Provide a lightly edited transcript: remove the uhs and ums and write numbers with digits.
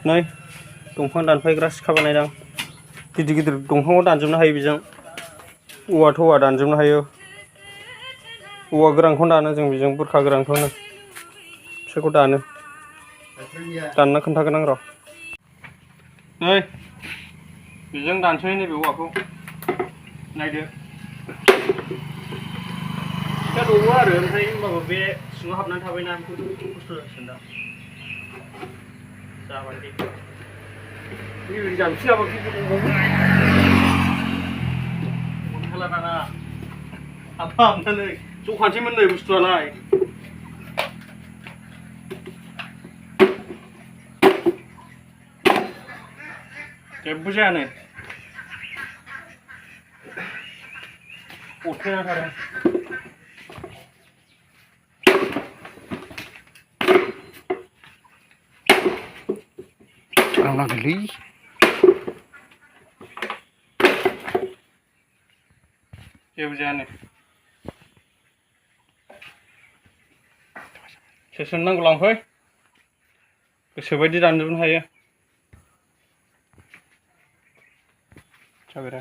नै दंफां दानफायग्रा सिखा बानायदां गिदिर गिदिर दंफांखौ दानजोबनो हायो बेजों औवा थौवा दानजोबनो हायो औवा गोरानखौनो दानो जों बेजों बुरखा गोरानखौनो बिसोरखौ दानना खोन्थागोन आं र' नै बेजों दानसै नैबे औवाखौ नायदो सिखा दौओ आरो ओमफ्राय होमबाबो बे सिङाव हाबनानै थाबायना बेखौ खस्थ' जासिगोन दा जाबाय दे बेबायदि जानोसै नामा हाला दाना हाबनानै जखानसैमोन नै बुस्थुआलाय जेबो जाया नै अरथायना थादों आंनागोलै जेबो जाया नै सोरनो नांगौ लांफै गोसोबायदि दानजोबनो हायो जाबाय दा